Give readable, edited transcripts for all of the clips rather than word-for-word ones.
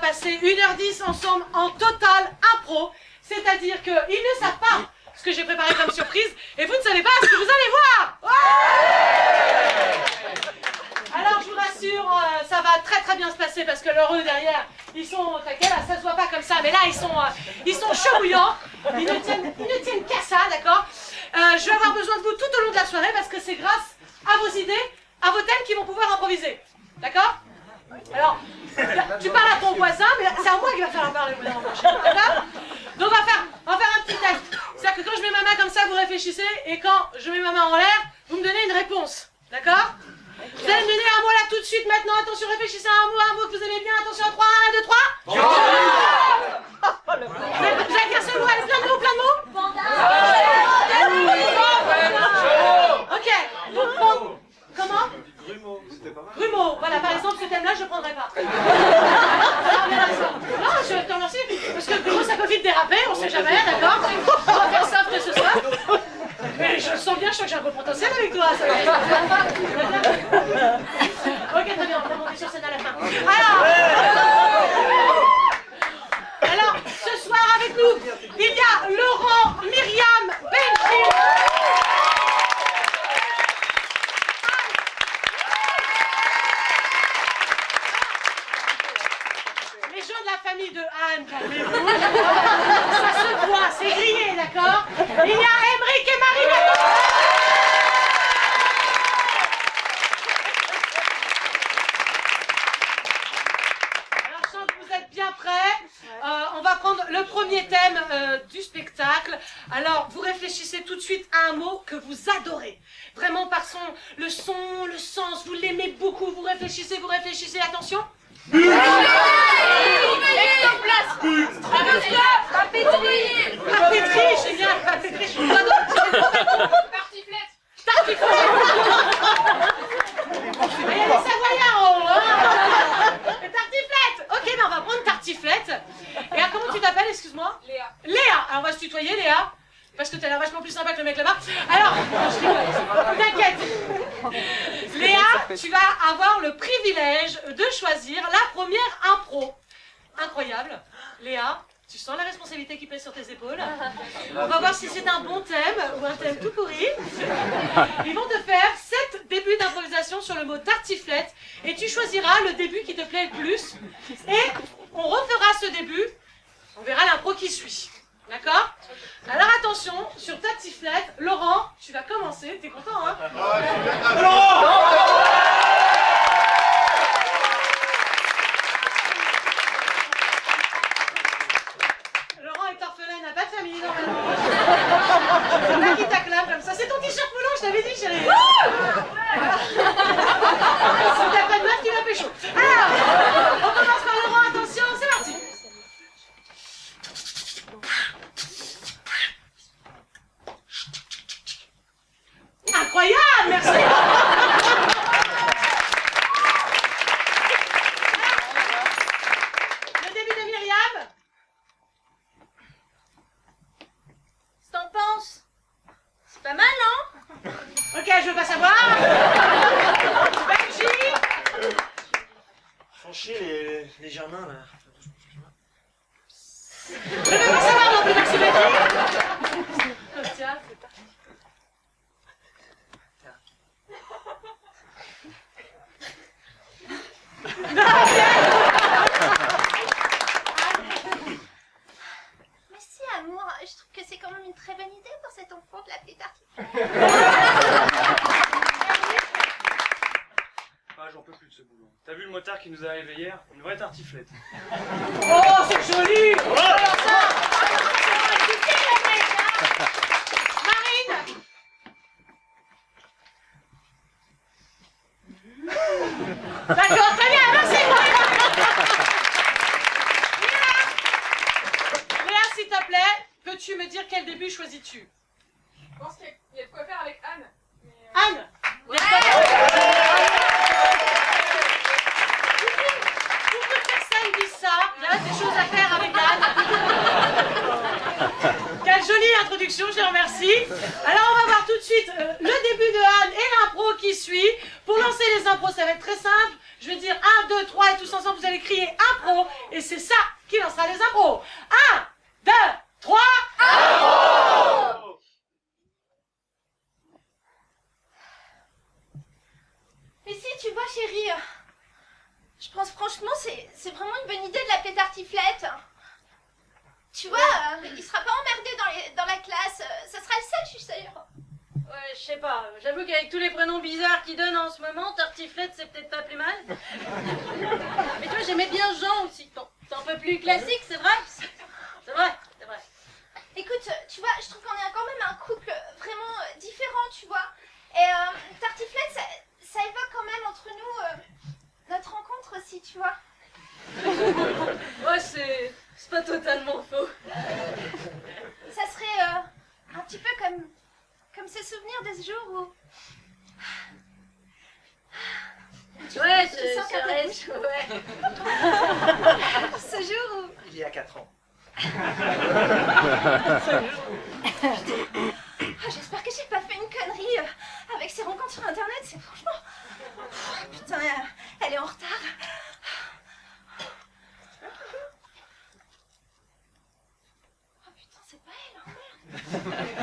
passer 1h10 ensemble en total impro. C'est-à-dire qu'ils ne savent pas ce que j'ai préparé comme surprise et vous ne savez pas ce que vous allez voir. Ouais. Alors je vous rassure, ça va très très bien se passer parce que leurs eux derrière, ils sont au taquet, là ça se voit pas comme ça, mais là ils sont chauds bouillants, ils ne tiennent qu'à ça, d'accord. Je vais avoir besoin de vous tout au long de la soirée parce que c'est grâce à vos idées, à vos thèmes qu'ils vont pouvoir improviser, d'accord. Alors, tu parles à ton voisin, mais c'est à moi qui va faire la parler, d'accord. Donc on va faire un petit test. C'est-à-dire que quand je mets ma main comme ça, vous réfléchissez, et quand je mets ma main en l'air, vous me donnez une réponse, d'accord. Vous allez me donner un mot là tout de suite, maintenant, attention, réfléchissez à un mot que vous aimez bien, attention, 3, 1, 2, 3. Vous allez dire ce mot, allez, plein de mots, Ok, donc, comment? Grumeau, voilà, par exemple, ce thème-là, je ne prendrai pas. Non, je te remercie, parce que Grumeau, ça peut vite déraper, on sait jamais, d'accord. On va faire ça ce soir. Mais je le sens bien, je sens que j'ai un beau potentiel avec toi, ça va être. Ok, très bien, on va monter sur scène à la fin. Alors, ce soir avec nous, il y a Laurent, Myriam, Benji. Les gens de la famille de Anne, calmez-vous. Ça se voit, c'est grillé, d'accord. Il y a Émeric et Marie. Alors, je sens que vous êtes bien prêts. On va prendre le premier thème du spectacle. Alors, vous réfléchissez tout de suite à un mot que vous adorez. Vraiment par le son, le sens, vous l'aimez beaucoup. Vous réfléchissez, attention. Papeterie, génial, papeterie. Tartiflette. Il y a des Savoyards en haut, hein. Tartiflette. Ok, ben on va prendre tartiflette. Et alors, comment tu t'appelles, excuse-moi? Léa. Alors on va se tutoyer, Léa. Parce que t'as l'air vachement plus sympa que le mec là-bas. Alors, je rigole, t'inquiète. Léa, tu vas avoir le privilège de choisir la première impro. Incroyable. Léa, tu sens la responsabilité qui pèse sur tes épaules. On va voir si c'est un bon thème ou un thème tout pourri. Ils vont te faire 7 débuts d'improvisation sur le mot tartiflette. Et tu choisiras le début qui te plaît le plus. Et on refera ce début. On verra l'impro qui suit. D'accord? Alors attention, sur tartiflette, Laurent, tu vas commencer, t'es content, hein? Laurent est orphelin, il n'a pas de famille, normalement. C'est là qui t'acclame comme ça, c'est ton t-shirt moulant, je t'avais dit, chérie. Si t'as pas de meuf, tu vas pécho. Alors, on commence par Laurent, attention, c'est parti. Incroyable, merci. Le début de Myriam. T'en penses? C'est pas mal, non? Ok, je veux pas savoir. Benji. Font chier les germains, là. Je veux pas savoir non plus, merci Benji. Tiens, c'est parti. Merci, amour. Je trouve que c'est quand même une très bonne idée pour cet enfant de l'appeler tartiflette. Ah, j'en peux plus de ce boulot. T'as vu le motard qui nous est arrivé hier? Une vraie tartiflette. Oh, c'est joli. Alors ça, Marine. D'accord, très bien, merci. Léa, s'il te plaît, peux-tu me dire quel début choisis-tu? Je pense qu'il y a de quoi faire avec Anne. Anne. Ouais. Pour que personne dise ça, il y a des choses à faire avec Anne. Quelle jolie introduction, je te remercie. Alors on va voir tout de suite le début de Anne et l'impro qui suit. Pour lancer les impros, ça va être très simple. Je vais dire 1, 2, 3 et tous ensemble vous allez crier impro et c'est ça qui lancera les impros. 1, 2, 3, impro! Mais si, tu vois, chérie, je pense franchement, c'est vraiment une bonne idée de l'appeler Tartiflette. Tu vois, il sera pas emmerdé dans la classe, ça sera le seul, je suis sûre. Ouais, je sais pas. J'avoue qu'avec tous les prénoms bizarres qu'ils donnent en ce moment, Tartiflette, c'est peut-être pas plus mal. Mais tu vois, j'aimais bien Jean aussi. C'est un peu plus classique, c'est vrai. C'est vrai, c'est vrai. Écoute, tu vois, je trouve qu'on est quand même un couple vraiment différent, tu vois. Et Tartiflette, ça évoque quand même entre nous notre rencontre aussi, tu vois. Ouais, c'est pas totalement faux. Ça serait un petit peu comme ce souvenir de ce jour où... Ouais, Je sens c'est qu'à ta vrai, bouche. ouais. Ce jour où... Il y a 4 ans. J'espère que j'ai pas fait une connerie avec ces rencontres sur internet, c'est franchement... Putain, elle est en retard. Oh putain, c'est pas elle, hein,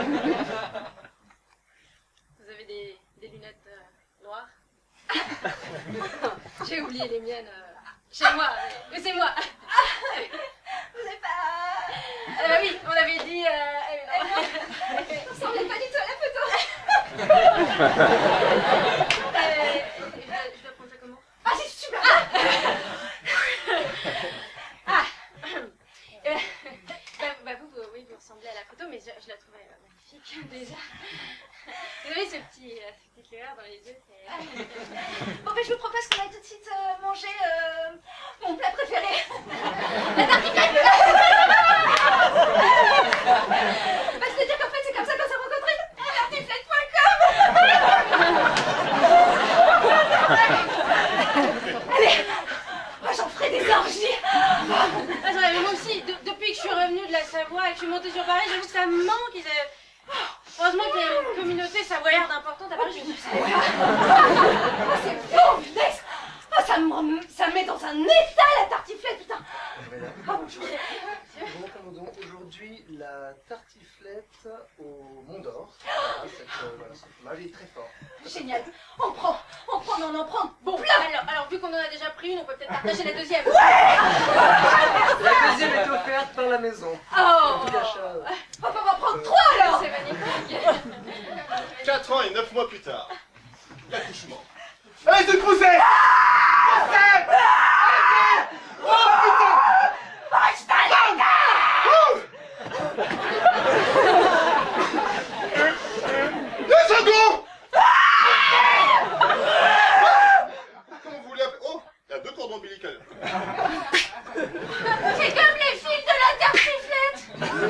merde. Vous avez des lunettes noires? J'ai oublié les miennes chez moi, mais c'est moi. Vous avez pas... Oui, on avait dit... Ça ressemblait pas du tout à la photo. Je dois prendre ça comment? Ah, c'est super. Oui, vous ressemblez à la photo, mais je la trouvais magnifique déjà. Vous avez ce petit éclair dans les yeux, c'est... Bon, ben je vous propose qu'on aille tout de suite manger mon plat préféré. La tartiflette. Bah, c'est-à-dire qu'en fait, c'est comme ça qu'on s'est rencontrés. Tartiflette.com. Allez, moi j'en ferai des orgies. Ah, mais moi aussi, depuis que je suis revenue de la Savoie et que je suis montée sur Paris, j'avoue que ça me manque. Heureusement qu'il y a une communauté savoyarde importante à Paris. Je me dis, Oh, c'est bon, punaise. Oh, ça me met dans un état, la tartiflette, putain. Oh, bonjour. Bon, Commandant, aujourd'hui, la tartiflette au Mont d'Or. Voilà, cette image est très fort. Génial. On prend, on en prend. Bon plat. alors, vu qu'on en a déjà pris une, on peut peut-être partager la deuxième. La deuxième est offerte par la maison. Oh. Tout d'achat. On va en prendre 3 alors. C'est magnifique. 4 ans et 9 mois plus tard. L'accouchement. Allez, te pousser! Oh putain! Deux secondes! Comment vous voulez appeler? Oh, il y a 2 cordons ombilicales. C'est comme les fils de la tartiflette.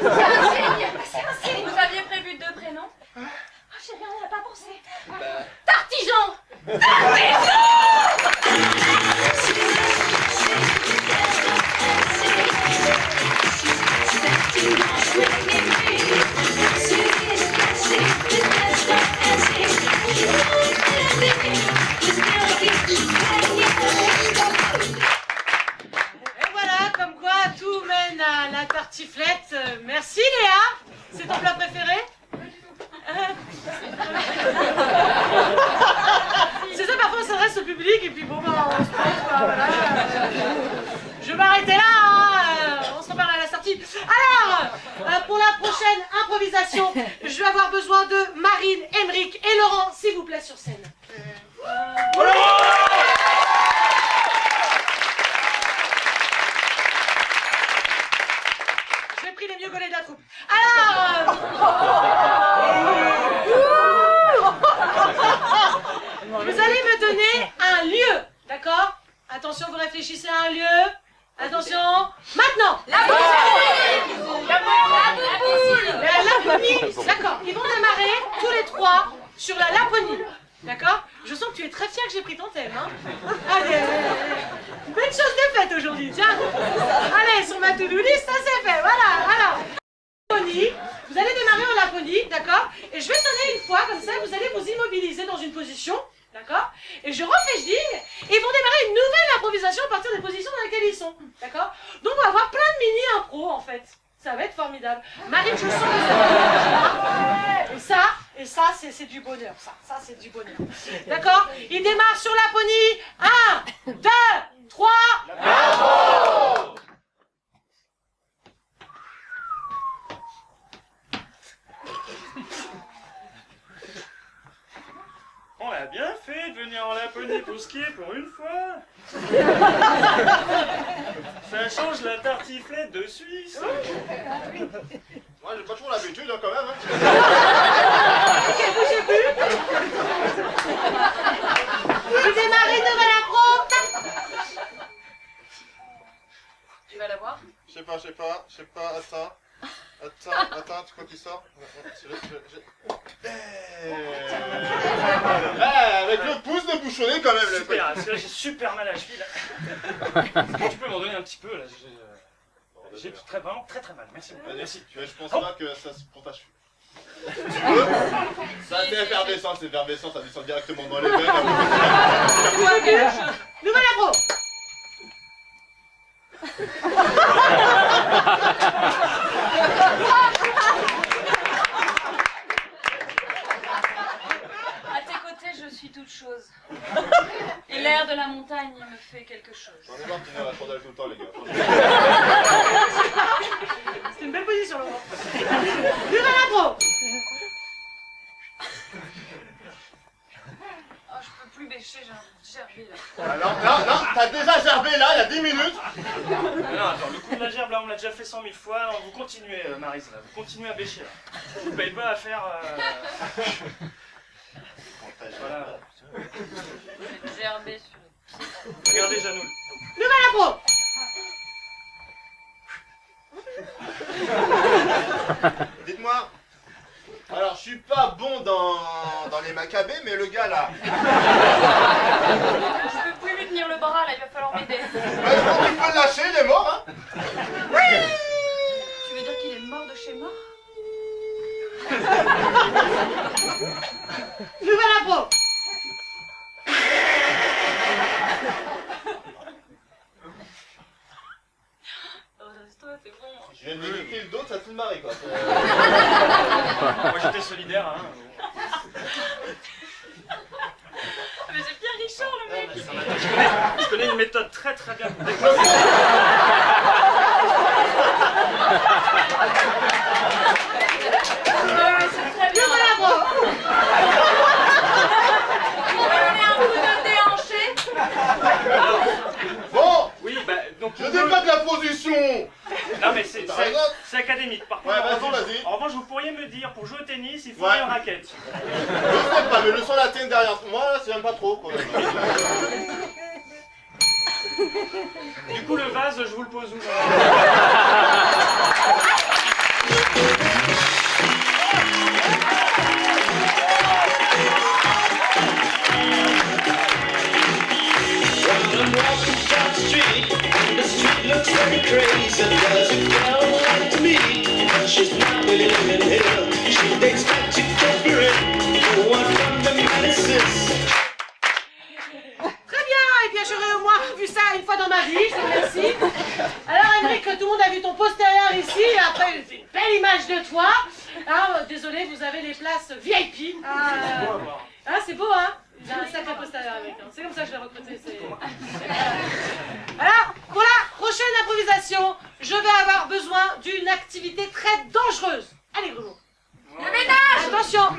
C'est un signe. C'est un signe. Vous aviez prévu 2 prénoms? Oh, chérie, on n'y a pas pensé. Tartisan! Et voilà, comme quoi tout mène à la tartiflette. Merci Léa. C'est ton plat préféré? C'est ça, parfois on s'adresse au public et puis bon, bah, on se pose, quoi, voilà. Je vais m'arrêter là, hein. On se reparle à la sortie. Alors, pour la prochaine improvisation, je vais avoir besoin de Marine, Émeric et Laurent, s'il vous plaît, sur scène. J'ai pris les mieux gaulés de la troupe. Alors, vous allez me donner un lieu, d'accord? Attention, vous réfléchissez à un lieu. Attention, maintenant. La Laponie, d'accord. Ils vont démarrer tous les 3 sur la Laponie, d'accord? Je sens que tu es très fier que j'ai pris ton thème, hein? Allez, une belle chose de faite aujourd'hui, tiens. Allez, sur ma to-do list, ça c'est fait, voilà. Alors, Laponie, vous allez démarrer en Laponie, d'accord? Et je vais sonner une fois, comme ça, vous allez vous immobiliser dans une position, d'accord? et je refais je digue, et ils vont démarrer une nouvelle improvisation à partir des positions dans lesquelles ils sont. D'accord? Donc on va avoir plein de mini-impros en fait. Ça va être formidable. Marine, je sens que vous et ça, c'est du bonheur. Ça, c'est du bonheur. D'accord? Il démarre sur Laponie. 1, 2, 3. On a bien fait de venir en Laponie pour skier pour une fois. Ça change la tartiflette de Suisse. Moi, j'ai pas toujours l'habitude, hein, quand même. Hein. Ok, bougez plus. Vous démarrez une nouvelle impro. Tu vas la voir? Je sais pas, attends, tu crois qu'il sort? Avec le pouce de bouchonner quand même, là. Super, parce que là j'ai super mal à la cheville là. Est-ce que tu peux m'en donner un petit peu là? J'ai vraiment très mal, merci beaucoup. Merci, je pense pas que ça se prend ta cheville. Tu veux? Ça c'est effervescent, ça descend directement dans les veines. Nouvelle impro. À tes côtés, je suis toute chose. Et l'air de la montagne me fait quelque chose. J'en ai marre de tenir la chandelle tout le temps, les gars. C'est une belle position, Laurent. Nouvelle impro. Oh, je peux plus bêcher, j'ai un gerber là. Alors, non, t'as déjà gerbé là, il y a 10 minutes. Non, attends, le coup de la gerbe là on l'a déjà fait 100 000 fois, alors vous continuez Maryse là, vous continuez à bêcher là. Vous payez pas à faire... Voilà. Gerber sur les pieds. Regardez Jeannot. Nouvelle impro. Dites-moi. Alors, je suis pas bon dans les macabées, mais le gars là. Je peux plus lui tenir le bras là, il va falloir m'aider. Tu peux le lâcher, il est mort, hein. Tu veux dire qu'il est mort de chez mort? Nouvelle impro. Toi, c'est bon. Je viens de limiter le dos, ça te le marie, quoi. Moi j'étais solidaire, hein. Mais c'est Pierre Richard le mec. Je connais une méthode très bien pour C'est très bien. Nouvelle impro. On va donner un coup de déhanché. Bon, Oui, bah donc... je dis pas de la position. Non mais c'est T'as raison. académique. Par Ouais, contre, vas-y. en revanche, vous pourriez me dire, pour jouer au tennis, il faut Ouais. une raquette. Je sais pas, mais le son la tienne derrière moi, là, c'est même pas trop, quoi. Du coup, le vase, je vous le pose où? I'm walking down the street looks very crazy. Does it feel like to me? She's not really living here. She takes magic over it. No one from the medicines. Très bien, et bien j'aurais au moins vu ça une fois dans ma vie, je te remercie. Alors Émeric, tout le monde a vu ton postérieur ici, et après une belle image de toi. Ah, désolé, vous avez les places VIP. Ah, c'est beau, hein? Il a un sacré postérieur avec. Hein. C'est comme ça que je l'ai recruté. Alors, pour la prochaine improvisation, je vais avoir besoin d'une activité très dangereuse. Allez, Bruno. Le ménage. Attention.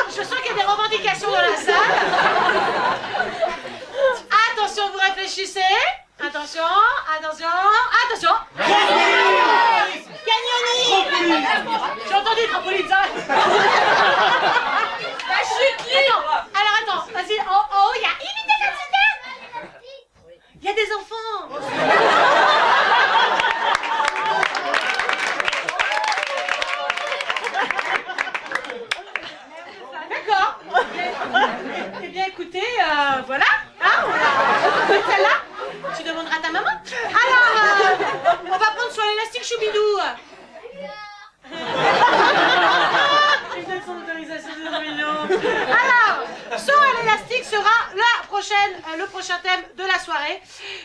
Je sens qu'il y a des revendications dans la salle. Attention, vous réfléchissez. Attention. Canyoning. J'ai entendu trampoline, ça. La chute libre. Alors attends, vas-y, en haut, il y a imité comme super. Il y a des enfants. D'accord. Eh bien, écoutez, voilà. Hein, on a celle-là. Tu demanderas à ta maman. Alors, on va prendre sur l'élastique Choubidou. Une le prochain thème de la soirée.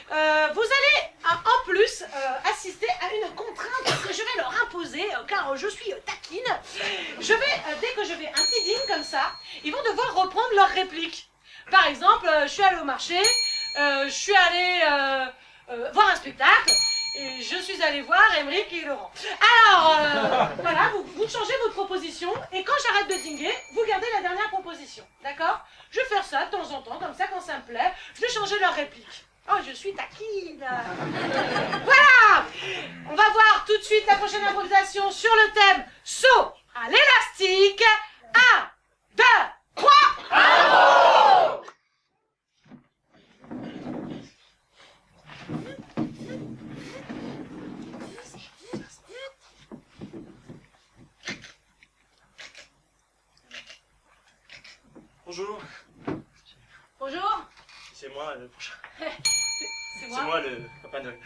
Vous allez en plus assister à une contrainte que je vais leur imposer, car je suis taquine. Je vais, dès que je vais un petit ding comme ça, ils vont devoir reprendre leurs répliques. Par exemple, je suis allée au marché, je suis allée voir un spectacle, et je suis allée voir Emeric et Laurent. Alors, voilà, vous changez votre proposition, et quand j'arrête de dinguer, vous gardez la dernière proposition, d'accord? Je vais faire ça de temps en temps, comme ça, quand ça me plaît, je vais changer leur réplique. Oh, je suis taquine. Voilà. On va voir tout de suite la prochaine improvisation sur le thème saut à l'élastique. 1, 2, 3. Bonjour, Bonjour. c'est moi le prochain. C'est C'est moi le Papa Noël.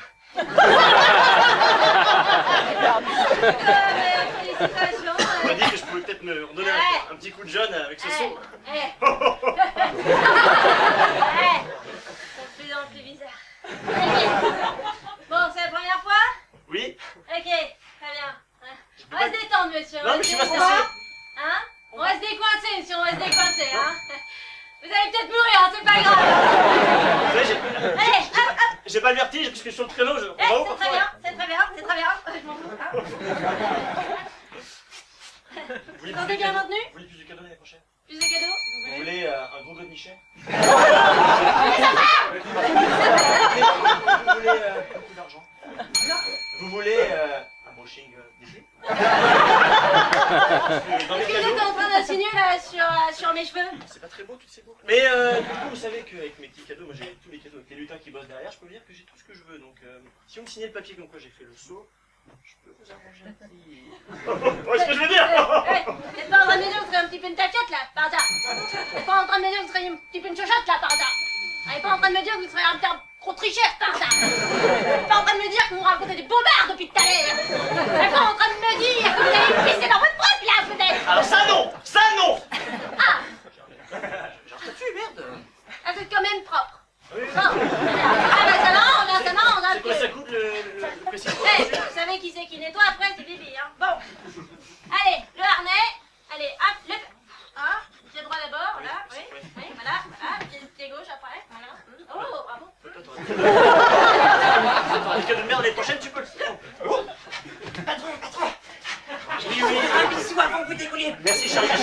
Félicitations. On m'a dit que je pouvais peut-être me redonner un petit coup de jeune avec ce saut. Ça me fait un peu bizarre. Bon, c'est la première fois? Oui. Ok, très bien. On va se détendre, monsieur. Non, mais je suis pas stressé. Hein? On va se décoincer, monsieur, on va se décoincer, hein? Vous allez peut-être mourir, hein, c'est pas grave. Vous savez, Allez, hop, hop. j'ai pas le vertige parce que je suis sur le créneau. On va où C'est très parfois bien, c'est très bien, c'est très bien. Je m'en fous, hein. Vous voulez Vous plus de bien cadeaux maintenu? Vous voulez plus de cadeaux l'année prochaine? Plus de cadeaux? Vous voulez un gros godemichet? Vous voulez beaucoup d'argent? Vous voulez un brushing d'été? Dans les Qu'est-ce que cadeaux, t'es en train d'insinuer là sur mes cheveux? c'est pas très beau toutes ces boucles. Mais du coup, vous savez qu'avec mes petits cadeaux, moi j'ai tous les cadeaux avec les lutins qui bossent derrière, je peux vous dire que j'ai tout ce que je veux. Donc si vous me signez le papier comme quoi j'ai fait le saut, je peux vous arranger un petit... Vous voyez ce que je veux dire? T'es pas en train de me dire que vous serez un petit peu une tachette là, par hasard? T'es pas en train de me dire que vous serez un petit peu une chochotte là, par hasard? T'es pas en train de me dire que vous serez un petit gros tricheur, par hasard? T'es pas en train de me dire que vous me racontez des bombards depuis tout à l'heure? T'es pas en train de me dire que vous allez pisser dans votre pote là, peut-être? Alors ça non! Ça non! Ah! J'ai un statut, merde! Ah, c'est quand même propre. Oui, Bon, ah bah ça non, on a c'est quoi ça coûte le précis? vous savez qui c'est qui nettoie après, c'est Bibi, hein. Bon. Allez, le harnais. Allez, hop, le... Hein, pied droit d'abord, voilà, oui, voilà, pied gauche après, voilà. Oh, bravo. T'auras des cadeaux de merde l'année prochaine, tu peux le faire. Oh. Patron! Oui, oui. Un bisou avant que vous décolliez. Merci Charlie. Je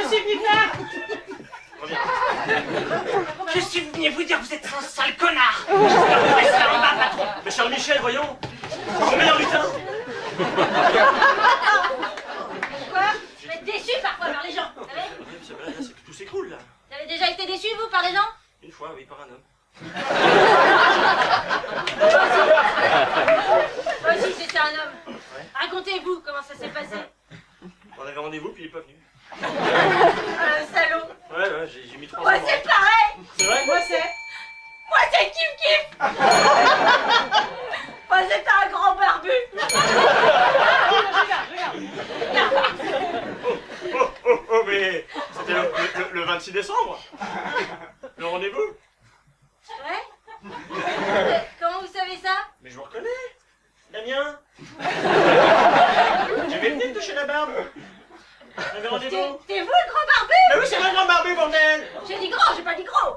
suis venu faire. Reviens. Je suis venu vous dire que vous êtes un sale connard. Restez en bas, patron. Mais Charles Michel, voyons. C'est mon meilleur lutin. Quoi? Je vais être déçu parfois par les gens, vous savez? Là, c'est que tout s'écroule là. Vous avez déjà été déçu, vous, par les gens? Une fois, oui, par un homme. Moi aussi, c'était un homme. Racontez-vous comment ça s'est passé. On avait rendez-vous, puis il est pas venu. Salaud. Ouais, j'ai mis 3 ans. Moi, c'est pareil. C'est vrai? Moi, c'est... Moi, c'est kiff-kiff. Moi, c'est un grand barbu. Oh, mais c'était le 26 décembre. Le rendez-vous. Ouais? Comment vous savez ça? Mais je vous reconnais. Damien. J'ai mes lunettes de chez la barbe. On avait rendez-vous. C'est vous le grand barbu? Mais oui, c'est moi le grand barbu, bordel. J'ai dit grand, j'ai pas dit gros.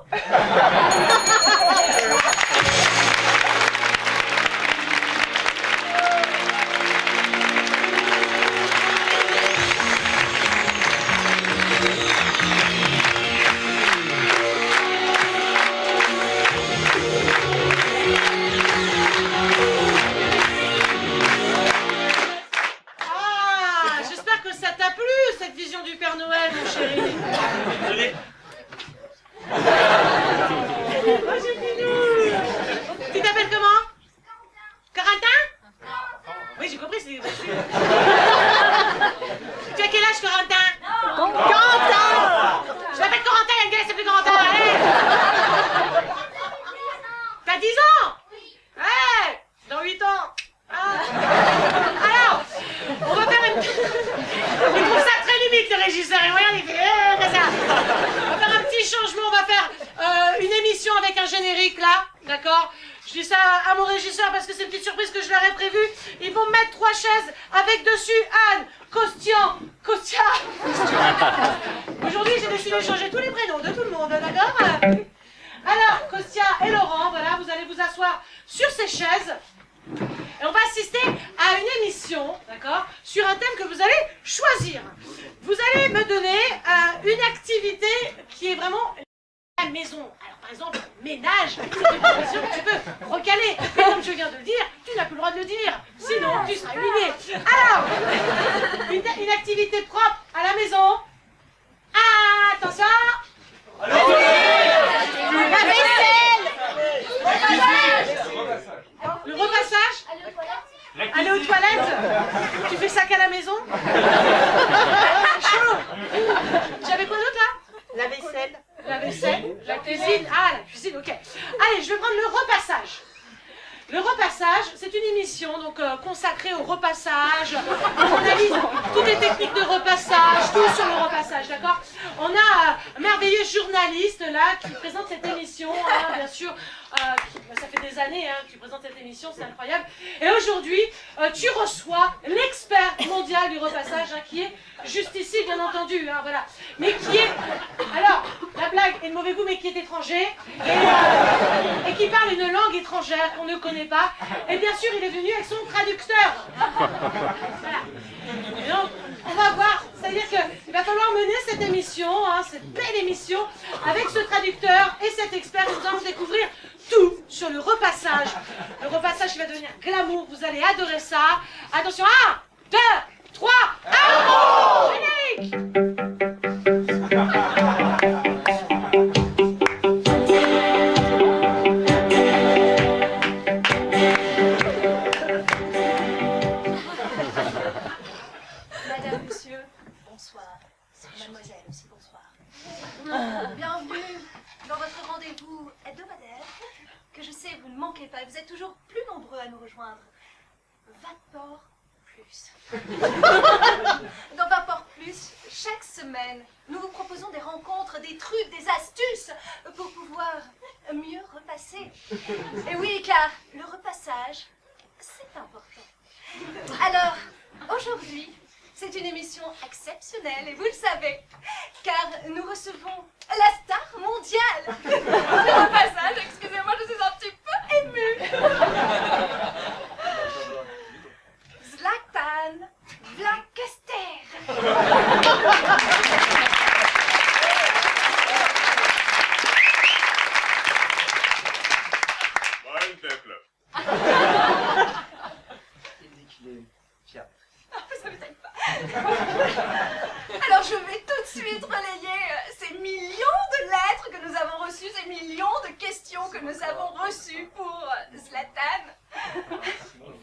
Ah, j'espère que ça t'a plu, cette vision du Père Noël, mon chéri. Désolé. Oh, j'ai fini. Tu t'appelles comment? Corentin? Oui, j'ai compris, c'est... Tu as quel âge, Corentin? Corentin! Je m'appelle Corentin, il y a une gars qui s'appelle Corentin, allez! T'as 10 ans? Ouais! Dans 8 ans. Ah. Alors, on va faire une... Il trouve ça très limite, le régisseur, et regarde, il fait... comme ça. On va faire un petit changement, on va faire une d'accord? Je dis ça à mon régisseur parce que c'est une petite surprise que je leur ai prévue. Ils vont mettre 3 chaises avec dessus Anne, Kostia. Aujourd'hui, j'ai décidé de changer tous les prénoms de tout le monde, d'accord? Alors, Kostia et Laurent, voilà, vous allez vous asseoir sur ces chaises. Et on va assister à une émission, d'accord, sur un thème que vous allez choisir. Vous allez me donner une activité qui est vraiment la maison. Alors par exemple, ménage, c'est une question que tu peux recaler. Mais comme je viens de le dire, tu n'as plus le droit de le dire. Sinon, tu seras humilié. Alors, une activité propre à la maison. Attention. La vaisselle. Le repassage. Aller aux toilettes. Tu fais ça qu'à la maison. Chaud. J'avais quoi d'autre là? La vaisselle. La vaisselle, la cuisine. Ah, la cuisine, ok. Allez, je vais prendre le repassage. Le repassage, c'est une émission donc consacrée au repassage. On analyse toutes les techniques de repassage, tout sur le repassage, d'accord? On a un merveilleux journaliste là qui présente cette émission, hein, bien sûr. Ça fait des années hein, que tu présentes cette émission, c'est incroyable. Et aujourd'hui, tu reçois l'expert mondial du repassage, hein, qui est juste ici, bien entendu, hein, voilà. Mais qui est, alors, la blague est de mauvais goût, mais qui est étranger, et qui parle une langue étrangère qu'on ne connaît pas. Et bien sûr, il est venu avec son traducteur. Voilà. Et donc, on va voir, c'est-à-dire qu'il va falloir mener cette émission, hein, cette belle émission, avec ce traducteur et cet expert. Nous allons découvrir tout sur le repassage. Le repassage qui va devenir glamour, vous allez adorer ça. Attention, 1, 2, 3, générique! Madame, monsieur, bonsoir. Mademoiselle aussi, bonsoir. Bienvenue dans votre rendez-vous hebdomadaire, que je sais, vous ne manquez pas, vous êtes toujours plus nombreux à nous rejoindre. Vapor Plus. Dans Vapor Plus, chaque semaine, nous vous proposons des rencontres, des trucs, des astuces pour pouvoir mieux repasser. Et oui, car le repassage, c'est important. Alors, aujourd'hui, c'est une émission exceptionnelle, et vous le savez, car nous recevons la star mondiale du repassage. Excusez-moi, je suis un petit peu émue. Zlatan Vlankester. Il dit qu'il est fiable. Ça m'étonne pas. Alors je vais tout de suite relayer ces millions de lettres que nous avons reçues, ces millions de questions que nous avons reçues pour Zlatan.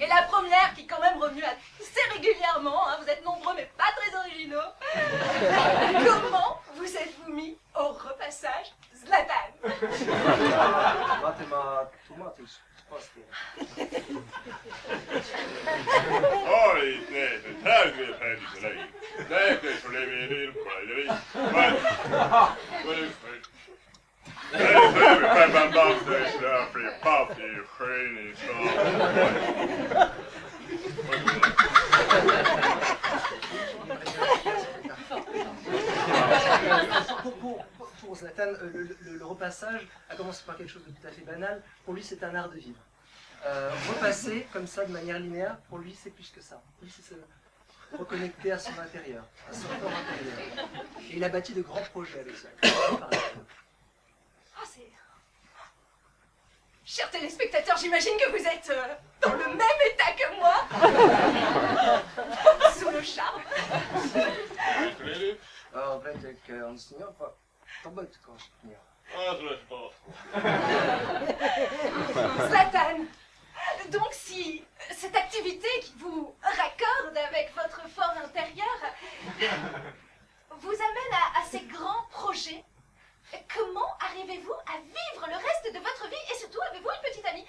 Et la première qui est quand même revenue assez régulièrement, hein, vous êtes nombreux mais pas très originaux. Comment vous êtes-vous mis au repassage Zlatan? Oj, nej, det här blir färdigt för länge. Nej, det får leva i det på dig. Vad är det för? Det är för fem banter, det är för papp i skön i Pour Zlatan, le repassage a commencé par quelque chose de tout à fait banal. Pour lui, c'est un art de vivre. Repasser comme ça de manière linéaire, pour lui, c'est plus que ça. Pour lui, c'est se reconnecter à son intérieur, à son corps intérieur. Et il a bâti de grands projets avec ça. Ah, c'est... Chers téléspectateurs, j'imagine que vous êtes dans le même état que moi. Sous le charme. Weet ik, anders niet op. Tobbet kan niet. Ah, je laisse pas. Zlatan, donc si cette activité qui vous raccorde avec votre fort intérieur vous amène à ces grands projets, comment arrivez-vous à vivre le reste de votre vie et surtout avez-vous une petite amie?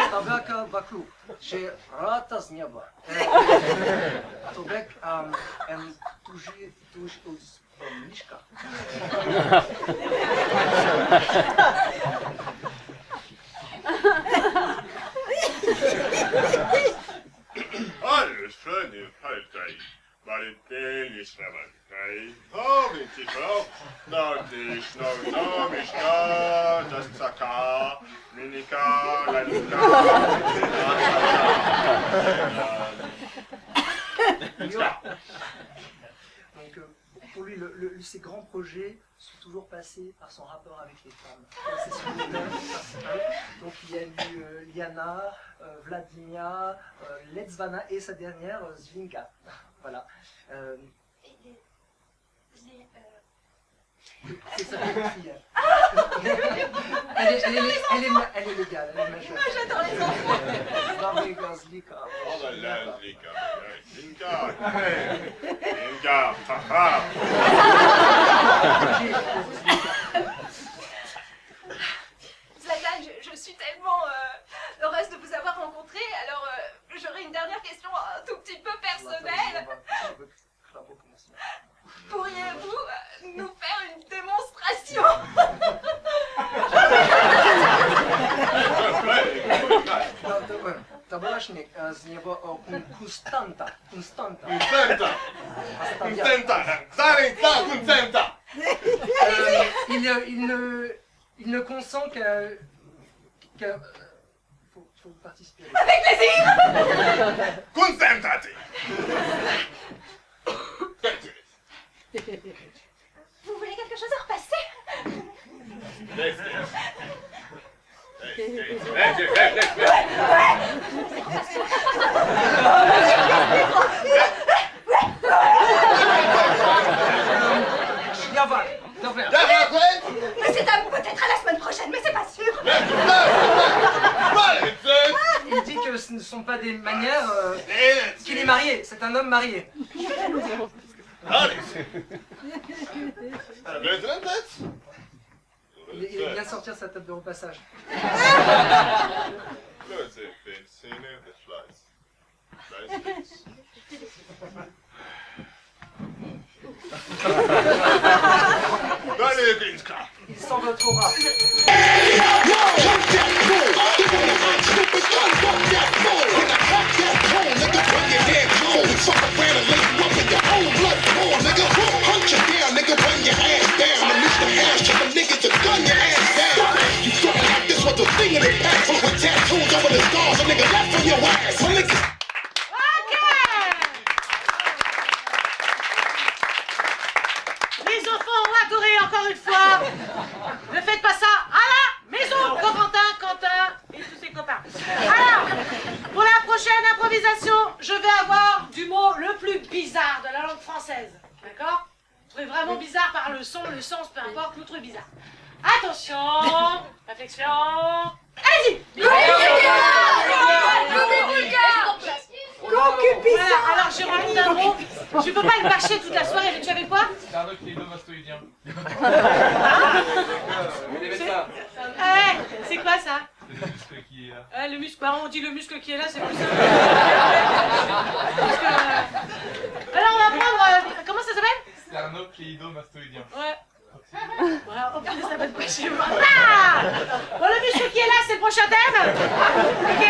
Tabaka Baku, j'ai rata z nieba. Tobek en tuż uz Miszka. Kai. Valitteen Israel Kai. Hoviti pro. Nautis no mishka. Tasaka. Minika. Lanika. Donc, pour lui, ses grands projets sont toujours passés par son rapport avec les femmes. C'est son thème principal. Donc, il y a eu Liana, Vladimia, Ledzvana et sa dernière, Zvinka. Voilà. C'est sa petite fille. Elle est légale, elle est majeure. J'adore les enfants. Zvinka, Zlika. Oh la la, Zlika. Zlika. Zlika. Haha. Zlatan, je suis tellement heureuse de vous avoir rencontré. Alors, j'aurais une dernière question un tout petit peu personnelle. Pourriez-vous nous faire une démonstration? To właśnie z niego Constanta. Contenta. Contenta. Contenta. Il ne consent qu'à faut participer. Avec plaisir. Contentate. Vous voulez quelque chose à repasser? Mais c'est peut-être à la semaine prochaine, mais c'est pas sûr. Il dit que ce ne sont pas des manières qu'il est marié, c'est un homme marié. Il vient de sortir sa table de repassage. Il s'envolera. Les enfants ont adoré encore une fois. Ne faites pas ça à la maison, Quentin et tous ses copains. Alors, pour la prochaine improvisation, je vais avoir du mot le plus bizarre de la langue française. D'accord? Vous trouvez vraiment bizarre par le son, le sens, peu importe, vous trouvez bizarre. Attention, réflexion. Allez-y! Voilà, alors je rajoute un mot. Tu peux pas le bâcher toute la soirée, mais tu avais quoi? Sternocleidomastoïdien. C'est quoi ça? C'est le muscle qui est là. Le muscle, bah, on dit le muscle qui est là, c'est plus simple. Alors on va prendre, comment ça s'appelle? Sternocleidomastoïdien. Ouais. Voilà, oh putain, ça va te bâcher. Ah bon, le muscle qui est là, c'est le prochain thème. Ok.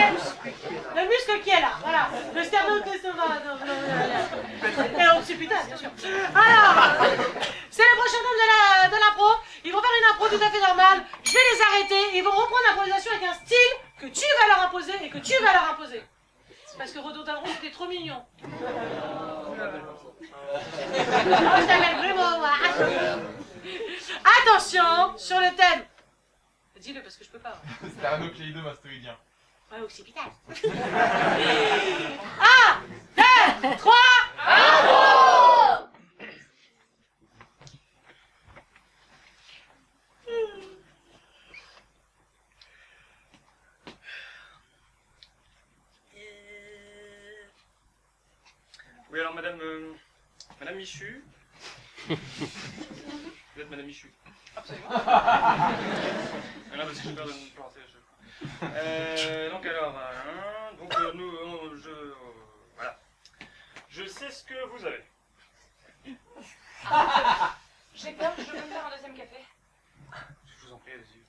Le muscle qui est là, voilà. Le sternocleidomastoïdien. Oh, c'est putain, bien sûr. Alors, c'est le prochain thème de l'impro. Ils vont faire une impro tout à fait normale. Je vais les arrêter. Ils vont reprendre l'improvisation avec un style que tu vas leur imposer et que tu vas leur imposer. Parce que Rhododendron, c'était trop mignon. Je t'appelle vraiment. Attention, sur le thème. Dis-le parce que je peux pas. Sternocleidomastoïdien. Ouais, occipital. 1, 2, 3, impro! Oui, alors madame Michu. Vous êtes madame Michu? Absolument. Ah non, parce que j'ai peur de me planter à chaque fois. Donc alors, voilà. Je sais ce que vous avez. J'ai peur, je peux me faire un deuxième café. Je vous en prie, allez-y.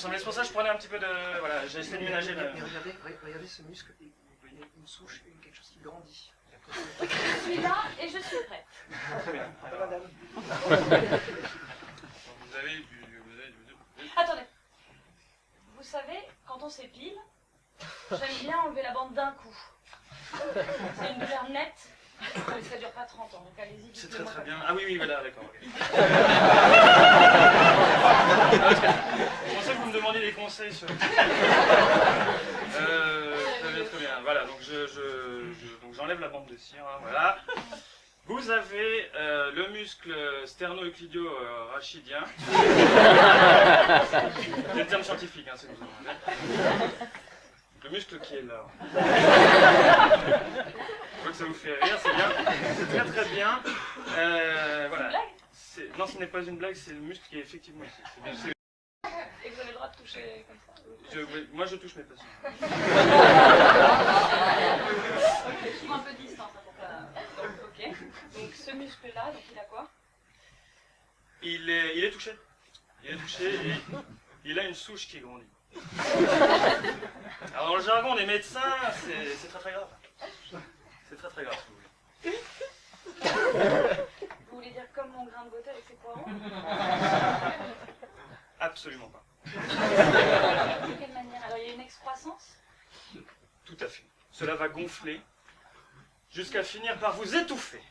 ressemblait. C'est pour ça que je prenais un petit peu de... Voilà, j'ai essayé de ménager la... Mais regardez ce muscle, il y a une souche, quelque chose qui grandit. Je suis là et je suis prête. Très bien. Madame. Vous avez du... Attendez. Vous savez, quand on s'épile, j'aime bien enlever la bande d'un coup. C'est une douleur nette, mais ça dure pas 30 ans, donc allez-y. C'est très très bien. Ah oui, oui, voilà, d'accord. Okay. C'est pour ça que vous me demandiez des conseils sur... très bien, très bien. Voilà, donc donc j'enlève la bande de cire, hein, voilà. Vous avez le muscle sterno-euclidio-rachidien. C'est le terme scientifique, hein, c'est que vous demandez. Le muscle qui est là. Je vois que ça vous fait rire, c'est bien. C'est très très bien. Voilà. Non, ce n'est pas une blague, c'est le muscle qui est effectivement ici. Et vous avez le droit de toucher comme ça? Moi je touche mes patients. Je suis un peu distante pour pas... Donc, ok. Donc ce muscle-là, donc il a quoi? Il est touché. Il est touché et il a une souche qui grandit. Alors dans le jargon des médecins, c'est très très grave. C'est très très grave si vous voulez. Vous voulez dire comme mon grain de beauté avec ses poireaux? Absolument pas. De quelle manière? Alors il y a une excroissance? Tout à fait. Cela va gonfler jusqu'à finir par vous étouffer.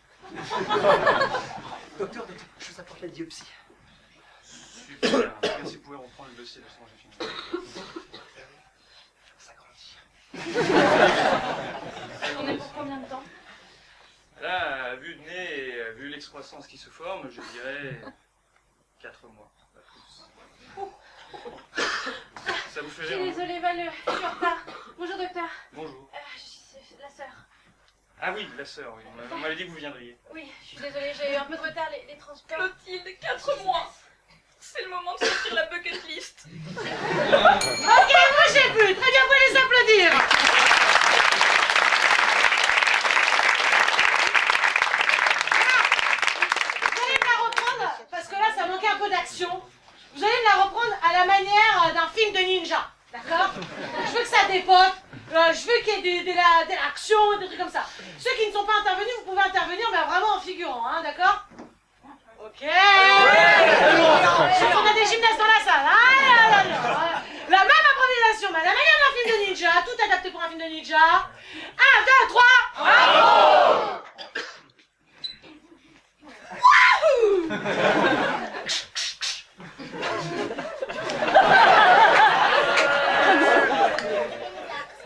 Docteur, je vous apporte la biopsie. Super. Merci, vous pouvez reprendre le dossier, de toute façon j'ai fini. Ça grandit. On est pour combien de temps? Là, à vue de nez et vu l'excroissance qui se forme, je dirais 4 mois. Pas plus. Ça vous fait Je rire? suis désolée, Val, je suis en retard. Bonjour, docteur. Bonjour. Je suis la sœur. Ah oui, la sœur, oui. On m'avait dit que vous viendriez. Oui, je suis désolée, j'ai eu un peu de retard, les transports. Clotilde, 4 mois. C'est le moment de sortir la bucket list. Ok, moi j'ai vu. Très bien, vous pouvez les applaudir. Vous allez me la reprendre, parce que là, ça manquait un peu d'action. Vous allez me la reprendre à la manière d'un film de ninja. D'accord? Je veux que ça dépote. Je veux qu'il y ait de l'action, des trucs comme ça. Ceux qui ne sont pas intervenus, vous pouvez intervenir, mais vraiment en figurant, hein, d'accord? Ok. On a des gymnastes dans la salle. La même improvisation, mais à la manière d'un film de ninja, tout adapté pour un film de ninja. 1, 2, 3.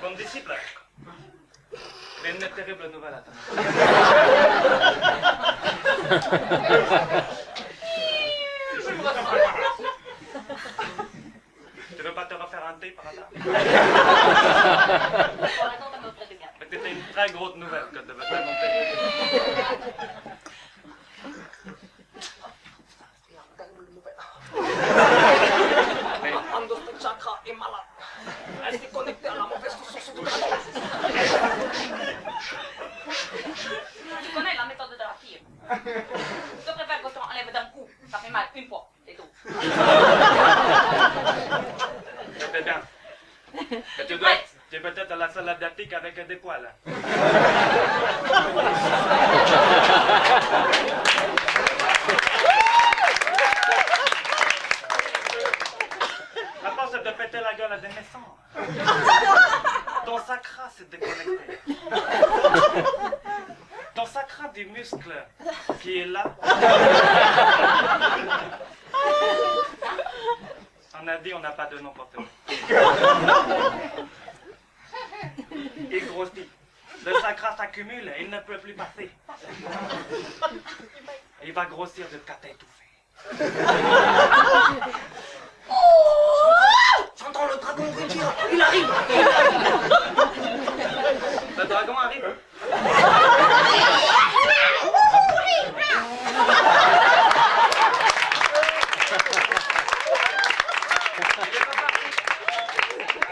Bon disciple, une terrible nouvelle attend. Tu veux pas te refaire un thé par hasard? C'était une très grosse nouvelle que tu devais faire mon thé. Este chakra est malade. Elle s'est connectée à la mauvaise source de Tu connais la méthode de la fille. Je préfère que tu enlèves d'un coup. Ça fait mal une fois, c'est tout. C'était bien. Que tu es peut-être la seule asiatique avec des poils. À force de te péter la gueule à des naissances, ton sacra s'est déconnecté. Ton sacra du muscle qui est là. On a dit on n'a pas de n'importe où. Il grossit. Le sacra s'accumule et il ne peut plus passer. Il va grossir jusqu'à t'étouffer. J'entends le dragon rugir. Il arrive. Le dragon arrive.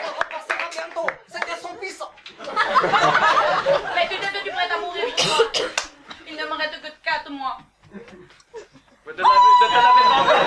On repassera bientôt. C'était son fils. Mais tu t'es prête à mourir, je crois. Il ne me reste que 4 mois. De te laver pas encore.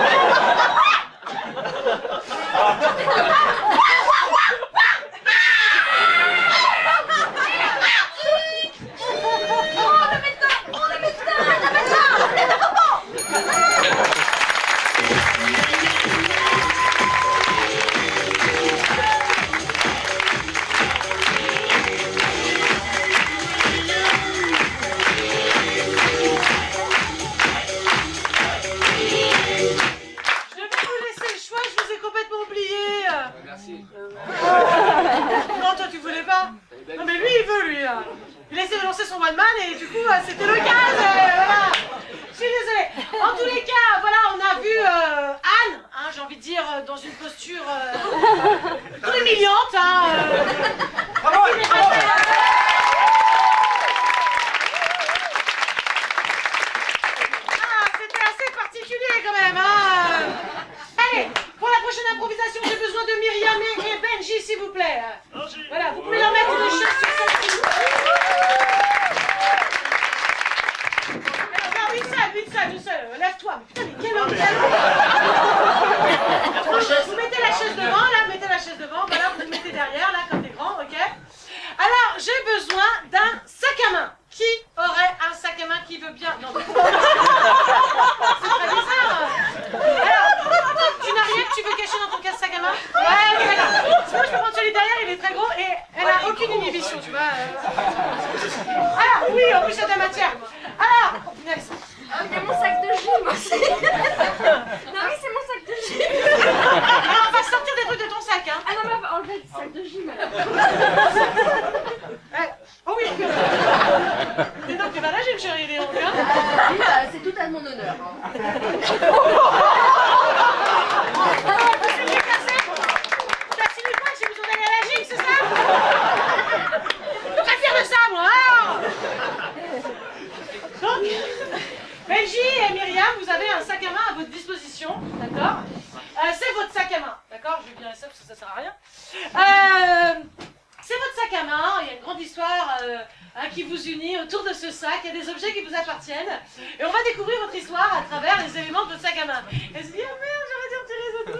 Non, toi tu voulais pas. Non mais lui il veut lui. Il a essayé de lancer son one man et du coup c'était le gaz. Voilà. Je suis désolée. En tous les cas, voilà, on a vu Anne, hein, j'ai envie de dire, dans une posture très humiliante. Hein, c'était assez particulier quand même. Hein. Allez, pour la prochaine improvisation, j'ai besoin de Myriam et Benji, s'il vous plaît. Voilà, vous pouvez leur mettre une chaise sur cette table. Non, une seule. Lève-toi. Mais putain, mais quelle heure vous mettez la chaise devant, là, mettez la chaise devant. Voilà, vous mettez derrière, là, comme des grands, ok? Alors, j'ai besoin d'un sac à main. Qui aurait un sac à main qui veut bien? Non, mais... c'est très bizarre. Alors, tu n'as rien que tu veux cacher dans ton sac à main? Ouais, d'accord. Sinon, je peux prendre celui derrière, il est très gros et elle a aucune inhibition, tu vois. Alors, oui, en plus, il y a de la matière. Alors, punaise. Oh, mais mon sac de gym aussi. Non, mais c'est mon sac de gym. Alors, on va sortir des trucs de ton sac, hein. Ah non, mais on va enlever le sac de gym alors. Oh oui. Mais non, tu vas nager, chérie, Léon, hein. C'est tout à mon honneur. T'as signé quoi? J'ai besoin d'aller à la gym, c'est ça? Je suis très fière de ça, moi. Donc, Benji et Myriam, vous avez un sac à main à votre disposition, d'accord? C'est votre sac à main, d'accord? Je vais virer ça parce que ça sert à rien. C'est votre sac à main, il y a une grande histoire qui vous unit autour de ce sac, il y a des objets qui vous appartiennent, et on va découvrir votre histoire à travers les éléments de votre sac à main. Et se dit, oh merde, j'aurais dû retirer les autres.